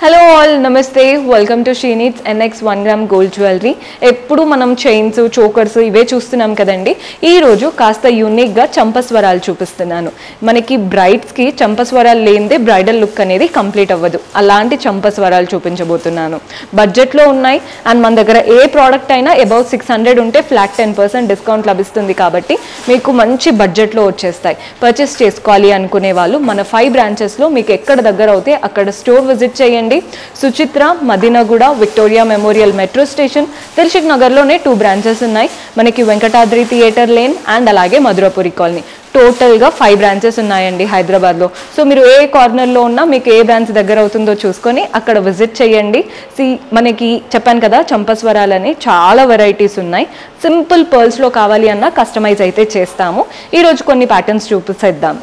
Hello all నమస్తే welcome to షీనీట్స్ NX 1 gram gold jewellery. ఎప్పుడు మనం చైన్స్ చోకర్స్ ఇవే చూస్తున్నాం కదండి. ఈరోజు కాస్త యూనిక్గా చంపస్వరాలు చూపిస్తున్నాను. మనకి బ్రైడ్స్కి చంపస్వరాలు లేనిదే బ్రైడల్ లుక్ అనేది కంప్లీట్ అవ్వదు. అలాంటి చంపస్వరాలు చూపించబోతున్నాను. బడ్జెట్లో ఉన్నాయి అండ్ మన దగ్గర ఏ ప్రోడక్ట్ అయినా అబౌవ్ 600 ఉంటే ఫ్లాట్ 10% డిస్కౌంట్ లభిస్తుంది కాబట్టి మీకు మంచి బడ్జెట్లో వచ్చేస్తాయి. పర్చేస్ చేసుకోవాలి అనుకునే వాళ్ళు మన 5 బ్రాంచెస్లో మీకు ఎక్కడ దగ్గర అవుతే అక్కడ స్టోర్ విజిట్ చేయండి. Suchitra, Madinaguda, Victoria Memorial metro station, దిల్షుక్ నగర్లోనే 2 బ్రాంచెస్ ఉన్నాయి. మనకి వెంకటాద్రి థియేటర్ లేన్ అండ్ అలాగే మధురపురి కాలనీ. టోటల్గా 5 బ్రాంచెస్ ఉన్నాయండి హైదరాబాద్లో. సో మీరు ఏ కార్నర్లో ఉన్నా మీకు ఏ బ్రాంచ్ దగ్గర అవుతుందో చూసుకొని అక్కడ విజిట్ చేయండి. మనకి చెప్పాను కదా చంపస్వరాలని చాలా వెరైటీస్ ఉన్నాయి. సింపుల్ పర్ల్స్లో కావాలి అన్నా కస్టమైజ్ అయితే చేస్తాము. ఈరోజు కొన్ని ప్యాటర్న్స్ చూపిద్దాం.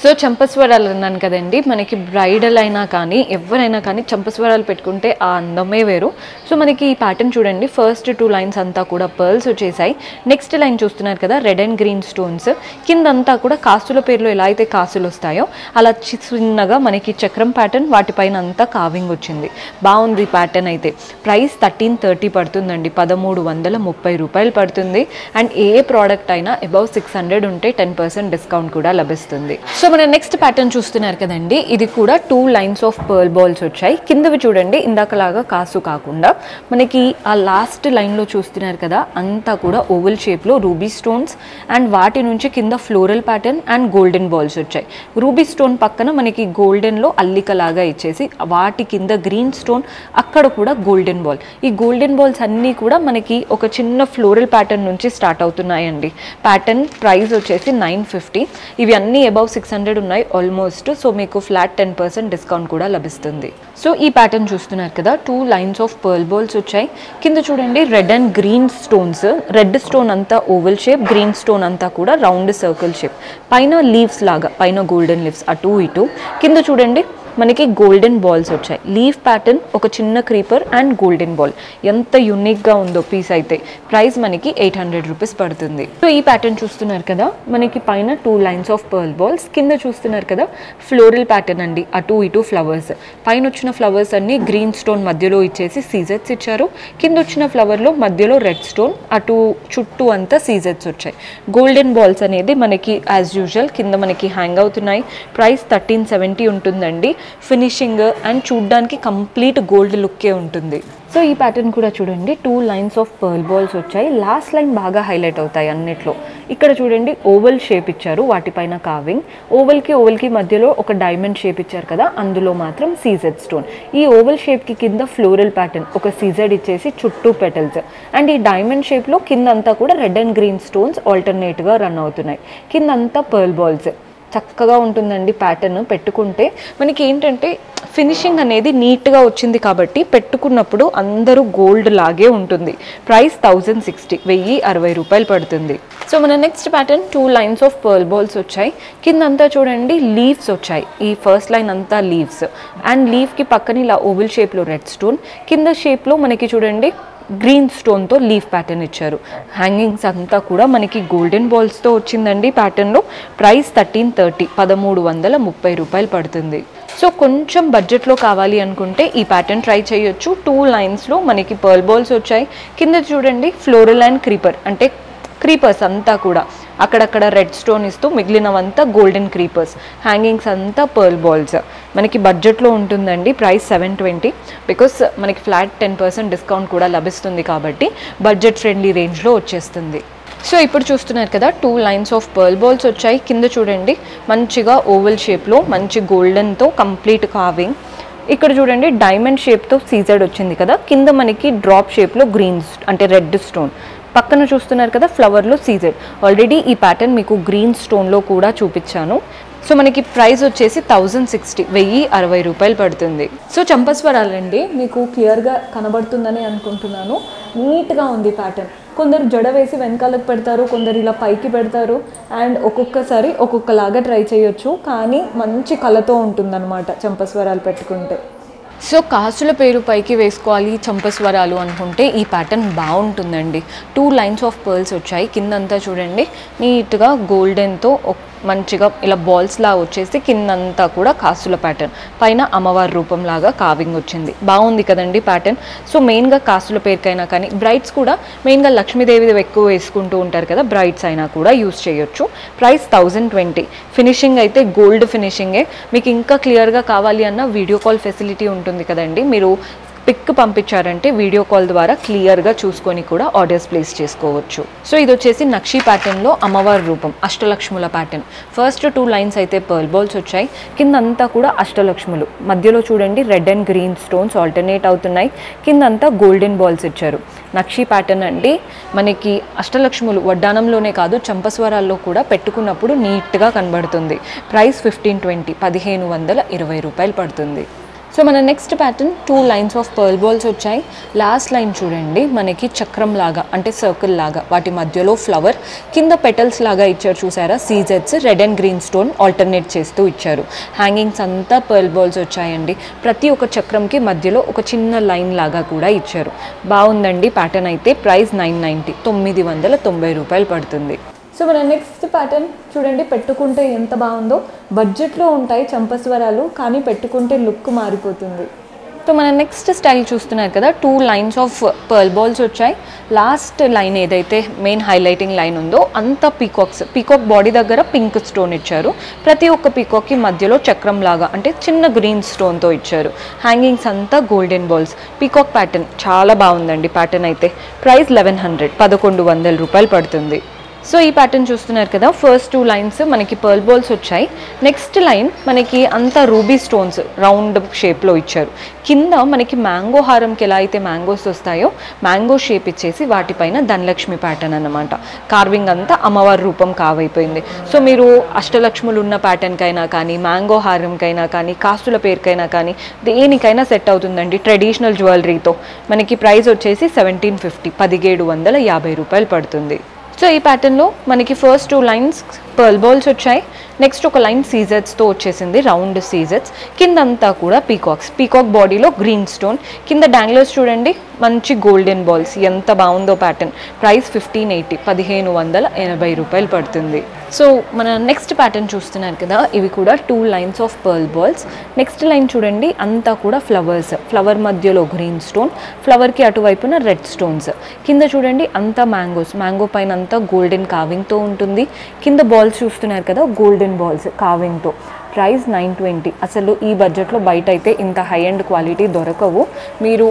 సో చంపస్వరాలు అన్నాను కదండి, మనకి బ్రైడల్ అయినా కానీ ఎవరైనా కానీ చంపస్వరాలు పెట్టుకుంటే ఆ అందమే వేరు. సో మనకి ఈ ప్యాటర్న్ చూడండి, ఫస్ట్ 2 లైన్స్ అంతా కూడా పర్ల్స్ వచ్చేసాయి. నెక్స్ట్ లైన్ చూస్తున్నారు కదా రెడ్ అండ్ గ్రీన్ స్టోన్స్, కిందంతా కూడా కాసుల పేర్లో ఎలా అయితే కాసులు వస్తాయో అలా చిన్నగా మనకి చక్రం ప్యాటర్న్, వాటిపైన అంతా కావింగ్ వచ్చింది. బాగుంది ప్యాటర్న్. అయితే ప్రైస్ 1330 పడుతుందండి, 1330 రూపాయలు పడుతుంది. అండ్ ఏ ప్రోడక్ట్ అయినా అబౌవ్ 600 ఉంటే 10% డిస్కౌంట్ కూడా లభిస్తుంది. సో మన నెక్స్ట్ ప్యాటర్న్ చూస్తున్నారు కదండి, ఇది కూడా 2 లైన్స్ ఆఫ్ పర్ల్ బాల్స్ వచ్చాయి. కిందవి చూడండి ఇందాకలాగా కాసు కాకుండా మనకి ఆ లాస్ట్ లైన్లో చూస్తున్నారు కదా అంతా కూడా ఓవల్ షేప్లో రూబీ స్టోన్స్ అండ్ వాటి నుంచి కింద floral pattern and golden balls వచ్చాయి. రూబీ స్టోన్ పక్కన మనకి గోల్డెన్లో అల్లికలాగా ఇచ్చేసి వాటి కింద గ్రీన్ స్టోన్, అక్కడ కూడా గోల్డెన్ బాల్. ఈ గోల్డెన్ బాల్స్ అన్నీ కూడా మనకి ఒక చిన్న ఫ్లోరల్ ప్యాటర్న్ నుంచి స్టార్ట్ అవుతున్నాయండి. ప్యాటర్న్ ప్రైస్ వచ్చేసి 950. ఇవి అన్నీ అబౌవ్ 600 ఉన్నాయి ఆల్మోస్ట్. సో మీకు ఫ్లాట్ 10% డిస్కౌంట్ కూడా లభిస్తుంది. సో ఈ ప్యాటర్న్ చూస్తున్నారు కదా 2 లైన్స్ ఆఫ్ పర్ల్ బాల్స్ వచ్చాయి. కింద చూడండి red and green stones, red stone అంతా ఓవల్ షేప్, గ్రీన్ స్టోన్ అంతా కూడా రౌండ్ సర్కిల్ షేప్, పైన లీవ్స్ లాగా పైన గోల్డెన్ లీవ్స్ అటు ఇటు. కింద చూడండి మనకి గోల్డెన్ బాల్స్ వచ్చాయి. లీఫ్ ప్యాటర్న్, ఒక చిన్న క్రీపర్ అండ్ గోల్డెన్ బాల్. ఎంత యూనిక్గా ఉందో పీస్ అయితే. ప్రైస్ మనకి 800 రూపీస్ పడుతుంది. సో ఈ ప్యాటర్న్ చూస్తున్నారు కదా మనకి పైన 2 లైన్స్ ఆఫ్ పర్ల్ బాల్స్, కింద చూస్తున్నారు కదా ఫ్లోరల్ ప్యాటర్న్ అండి, అటు ఇటు ఫ్లవర్స్. పైన వచ్చిన ఫ్లవర్స్ అన్ని గ్రీన్ స్టోన్ మధ్యలో ఇచ్చేసి సీజెట్స్ ఇచ్చారు. కింద వచ్చిన ఫ్లవర్లో మధ్యలో రెడ్ స్టోన్, అటు చుట్టూ అంతా సీజెట్స్ వచ్చాయి. గోల్డెన్ బాల్స్ అనేది మనకి యాజ్ యూజువల్ కింద మనకి హ్యాంగ్ అవుతున్నాయి. ప్రైస్ 1370 ఉంటుందండి. ఫినిషింగ్ అండ్ చూడ్డానికి కంప్లీట్ గోల్డ్ లుక్కే ఉంటుంది. సో ఈ ప్యాటర్న్ కూడా చూడండి 2 లైన్స్ ఆఫ్ పర్ల్ బాల్స్ వచ్చాయి. లాస్ట్ లైన్ బాగా హైలైట్ అవుతాయి అన్నిట్లో. ఇక్కడ చూడండి ఓవల్ షేప్ ఇచ్చారు, వాటిపైన కావింగ్. ఓవల్కి మధ్యలో ఒక డైమండ్ షేప్ ఇచ్చారు కదా, అందులో మాత్రం సీజెడ్ స్టోన్. ఈ ఓవల్ షేప్కి కింద ఫ్లోరల్ ప్యాటర్న్, ఒక సీజెడ్ ఇచ్చేసి చుట్టూ పెటల్స్. అండ్ ఈ డైమండ్ షేప్లో కిందంతా కూడా రెడ్ అండ్ గ్రీన్ స్టోన్స్ ఆల్టర్నేట్గా రన్ అవుతున్నాయి. కిందంతా పర్ల్ బాల్స్. చక్కగా ఉంటుందండి ప్యాటర్న్. పెట్టుకుంటే మనకి ఏంటంటే ఫినిషింగ్ అనేది నీట్గా వచ్చింది కాబట్టి పెట్టుకున్నప్పుడు అందరూ గోల్డ్ లాగే ఉంటుంది. ప్రైస్ 1060, 1060 రూపాయలు పడుతుంది. సో మన next pattern 2 lines of pearl balls వచ్చాయి. కిందంతా చూడండి లీవ్స్ వచ్చాయి. ఈ ఫస్ట్ లైన్ అంతా లీవ్స్ అండ్ లీవ్కి పక్కన ఇలా ఓవల్ షేప్లో రెడ్ స్టోన్, కింద షేప్లో మనకి చూడండి గ్రీన్ స్టోన్తో లీఫ్ ప్యాటర్న్ ఇచ్చారు. హ్యాంగింగ్స్ అంతా కూడా మనకి గోల్డెన్ బాల్స్తో వచ్చిందండి ప్యాటర్న్లో. ప్రైస్ 1330, 1330 రూపాయలు పడుతుంది. సో కొంచెం బడ్జెట్లో కావాలి అనుకుంటే ఈ ప్యాటర్న్ ట్రై చేయొచ్చు. 2 లైన్స్లో మనకి పర్ల్ బాల్స్ వచ్చాయి. కింద చూడండి ఫ్లోరల్ అండ్ క్రీపర్, అంటే క్రీపర్స్ అంతా కూడా అక్కడక్కడ రెడ్ స్టోన్ ఇస్తూ మిగిలినవంతా గోల్డెన్ క్రీపర్స్. హ్యాంగింగ్స్ అంతా పర్ల్ బాల్స్. మనకి బడ్జెట్లో ఉంటుందండి. ప్రైస్ 720, బికాస్ మనకి ఫ్లాట్ 10% డిస్కౌంట్ కూడా లభిస్తుంది కాబట్టి బడ్జెట్ ఫ్రెండ్లీ రేంజ్లో వచ్చేస్తుంది. సో ఇప్పుడు చూస్తున్నారు కదా 2 లైన్స్ ఆఫ్ పర్ల్ బాల్స్ వచ్చాయి. కింద చూడండి మంచిగా ఓవల్ షేప్లో మంచి గోల్డెన్తో కంప్లీట్ కార్వింగ్. ఇక్కడ చూడండి డైమండ్ షేప్తో సీజెడ్ వచ్చింది కదా, కింద మనకి డ్రాప్ షేప్లో గ్రీన్స్ అంటే రెడ్ స్టోన్, పక్కన చూస్తున్నారు కదా ఫ్లవర్లో సీజెడ్. ఆల్రెడీ ఈ ప్యాటర్న్ మీకు గ్రీన్ స్టోన్లో కూడా చూపించాను. సో మనకి ప్రైస్ వచ్చేసి 1060 రూపాయలు పడుతుంది. సో చంపస్వరాలండి మీకు క్లియర్గా కనబడుతుందని అనుకుంటున్నాను. నీట్గా ఉంది ప్యాటర్న్. కొందరు జడ వేసి వెనకాలకు పెడతారు, కొందరు ఇలా పైకి పెడతారు, అండ్ ఒక్కొక్కసారి ఒక్కొక్కలాగా ట్రై చేయొచ్చు, కానీ మంచి కళతో ఉంటుందన్నమాట చంపస్వరాలు పెట్టుకుంటే. సో కాసుల పేరు పైకి వేసుకోవాలి చంపస్వరాలు అనుకుంటే ఈ ప్యాటర్న్ బాగుంటుందండి. 2 లైన్స్ ఆఫ్ పర్ల్స్ వచ్చాయి. కిందంతా చూడండి నీట్గా గోల్డెన్తో మంచిగా ఇలా బాల్స్ లాగా వచ్చేసి కిందంతా కూడా కాసుల ప్యాటర్న్, పైన అమ్మవారి రూపం లాగా కావింగ్ వచ్చింది. బాగుంది కదండి ప్యాటర్న్. సో మెయిన్గా కాసుల పేరుకైనా కానీ బ్రైడ్స్ కూడా మెయిన్గా లక్ష్మీదేవి ఎక్కువ వేసుకుంటూ ఉంటారు కదా, బ్రైడ్స్ అయినా కూడా యూస్ చేయొచ్చు. ప్రైస్ 1020. ఫినిషింగ్ అయితే గోల్డ్ ఫినిషింగే. మీకు ఇంకా క్లియర్గా కావాలి అన్న వీడియో కాల్ ఫెసిలిటీ ఉంటుంది కదండి, మీరు పిక్ పంపించారంటే వీడియో కాల్ ద్వారా క్లియర్గా చూసుకొని కూడా ఆర్డర్స్ ప్లేస్ చేసుకోవచ్చు. సో ఇది వచ్చేసి నక్షి ప్యాటర్న్లో అమ్మవారి రూపం అష్టలక్ష్ముల ప్యాటర్న్. ఫస్ట్ 2 లైన్స్ అయితే పర్ల్ బాల్స్ వచ్చాయి, కిందంతా కూడా అష్టలక్ష్ములు, మధ్యలో చూడండి red and green stones alternate అవుతున్నాయి, కిందంతా గోల్డెన్ బాల్స్ ఇచ్చారు. నక్షి ప్యాటర్న్ అంటే మనకి అష్టలక్ష్ములు వడ్డానంలోనే కాదు చంపస్వరాల్లో కూడా పెట్టుకున్నప్పుడు నీట్గా కనబడుతుంది. ప్రైస్ 1520 రూపాయలు పడుతుంది. సో మన next pattern 2 lines of pearl balls వచ్చాయి. లాస్ట్ లైన్ చూడండి మనకి చక్రం లాగా అంటే సర్కిల్ లాగా, వాటి మధ్యలో ఫ్లవర్, కింద పెటల్స్ లాగా ఇచ్చారు చూసారా, సీజెడ్స్ red and green stone alternate చేస్తూ ఇచ్చారు. హ్యాంగింగ్స్ అంతా పర్ల్ బాల్స్ వచ్చాయండి. ప్రతి ఒక్క చక్రంకి మధ్యలో ఒక చిన్న లైన్ లాగా కూడా ఇచ్చారు. బాగుందండి ప్యాటర్న్ అయితే. ప్రైస్ 990 రూపాయలు పడుతుంది. సో మన నెక్స్ట్ ప్యాటర్న్ చూడండి, పెట్టుకుంటే ఎంత బాగుందో. బడ్జెట్లో ఉంటాయి చంపస్వరాలు, కానీ పెట్టుకుంటే లుక్ మారిపోతుంది. సో మన నెక్స్ట్ స్టైల్ చూస్తున్నారు కదా, 2 లైన్స్ ఆఫ్ పర్ల్ బాల్స్ వచ్చాయి. లాస్ట్ లైన్ ఏదైతే మెయిన్ హైలైటింగ్ లైన్ ఉందో అంతా పీకాక్స్, పీకాక్ బాడీ దగ్గర పింక్ స్టోన్ ఇచ్చారు. ప్రతి ఒక్క పీకాక్కి మధ్యలో చక్రం లాగా అంటే చిన్న గ్రీన్ స్టోన్తో ఇచ్చారు. హ్యాంగింగ్స్ అంతా గోల్డెన్ బాల్స్. పీకాక్ ప్యాటర్న్ చాలా బాగుందండి ప్యాటర్న్ అయితే. ప్రైస్ 1100 రూపాయలు పడుతుంది. సో ఈ ప్యాటర్న్ చూస్తున్నారు కదా, ఫస్ట్ 2 లైన్స్ మనకి పర్ల్ బాల్స్ వచ్చాయి. నెక్స్ట్ లైన్ మనకి అంతా రూబీ స్టోన్స్ రౌండ్ షేప్లో ఇచ్చారు. కింద మనకి మ్యాంగో హారంకి ఎలా అయితే మ్యాంగోస్ వస్తాయో మ్యాంగో షేప్ ఇచ్చేసి వాటిపైన ధనలక్ష్మి ప్యాటర్న్ అన్నమాట. కార్వింగ్ అంతా అమ్మవారి రూపం కావైపోయింది. సో మీరు అష్టలక్ష్ములు ఉన్న ప్యాటర్న్కైనా కానీ మ్యాంగో హారంకైనా కానీ కాసుల పేరుకైనా కానీ దేనికైనా సెట్ అవుతుందండి ట్రెడిషనల్ జ్యువెలరీతో. మనకి ప్రైస్ వచ్చేసి 1750 రూపాయలు పడుతుంది. సో ఈ ప్యాటర్న్లో మనకి ఫస్ట్ 2 లైన్స్ పర్ల్ బాల్స్ వచ్చాయి. నెక్స్ట్ ఒక లైన్ సీజెడ్స్తో వచ్చేసింది, రౌండ్ సీజెడ్స్. కిందంతా కూడా పీకాక్స్, పీకాక్ బాడీలో గ్రీన్ స్టోన్, కింద డాంగ్లర్స్ చూడండి మంచి గోల్డెన్ బాల్స్. ఎంత బాగుందో ప్యాటర్న్. ప్రైస్ 1580 రూపాయలు పడుతుంది. సో మన నెక్స్ట్ ప్యాటర్న్ చూస్తున్నారు కదా, ఇవి కూడా 2 lines of pearl balls. Next line చూడండి అంతా కూడా ఫ్లవర్స్, ఫ్లవర్ మధ్యలో గ్రీన్ స్టోన్, ఫ్లవర్కి అటువైపున రెడ్ స్టోన్స్, కింద చూడండి అంతా మ్యాంగోస్, మ్యాంగో పైన అంతా గోల్డెన్ కావింగ్తో ఉంటుంది. కింద బాల్స్ చూస్తున్నారు కదా గోల్డెన్ బాల్స్ కావింగ్తో. ప్రైస్ 920. అసలు ఈ బడ్జెట్లో బయట అయితే ఇంత హై అండ్ క్వాలిటీ దొరకవు. మీరు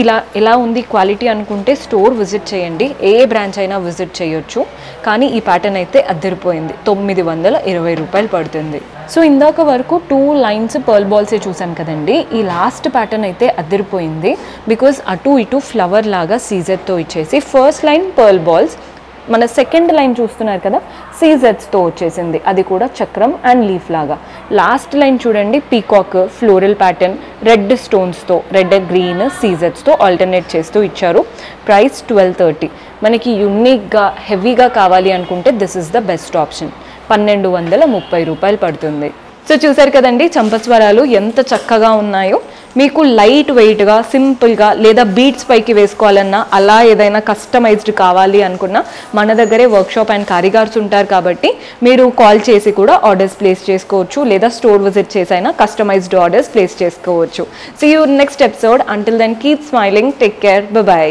ఇలా ఎలా ఉంది క్వాలిటీ అనుకుంటే స్టోర్ విజిట్ చేయండి, ఏ బ్రాంచ్ అయినా విజిట్ చేయొచ్చు. కానీ ఈ ప్యాటర్న్ అయితే అద్దరిపోయింది. 920 రూపాయలు పడుతుంది. సో ఇందాక వరకు 2 లైన్స్ పర్ల్ బాల్సే చూసాం కదండి. ఈ లాస్ట్ ప్యాటర్న్ అయితే అద్దరిపోయింది. బికాజ్ అటు ఇటు ఫ్లవర్ లాగా సీజెడ్తో ఇచ్చేసి ఫస్ట్ లైన్ పర్ల్ బాల్స్, మన సెకండ్ లైన్ చూస్తున్నారు కదా సీజెడ్స్తో వచ్చేసింది, అది కూడా చక్రం అండ్ లీఫ్ లాగా. లాస్ట్ లైన్ చూడండి పీకాక్ ఫ్లోరల్ ప్యాటర్న్ రెడ్ స్టోన్స్తో, రెడ్ గ్రీన్ సీజెడ్స్తో ఆల్టర్నేట్ చేస్తూ ఇచ్చారు. ప్రైస్ 1230. మనకి యూనిక్గా హెవీగా కావాలి అనుకుంటే this is the best option. 1230 రూపాయలు పడుతుంది. సో చూసారు కదండి చంపస్వరాలు ఎంత చక్కగా ఉన్నాయో. మీకు లైట్ వెయిట్గా సింపుల్గా లేదా బీట్స్ పైకి వేసుకోవాలన్నా అలా ఏదైనా కస్టమైజ్డ్ కావాలి అనుకున్నా మన దగ్గరే వర్క్షాప్ అండ్ కారిగార్స్ ఉంటారు కాబట్టి మీరు కాల్ చేసి కూడా ఆర్డర్స్ ప్లేస్ చేసుకోవచ్చు, లేదా స్టోర్ విజిట్ చేసి అయినా కస్టమైజ్డ్ ఆర్డర్స్ ప్లేస్ చేసుకోవచ్చు. See you next episode. Until then keep smiling, take care, by.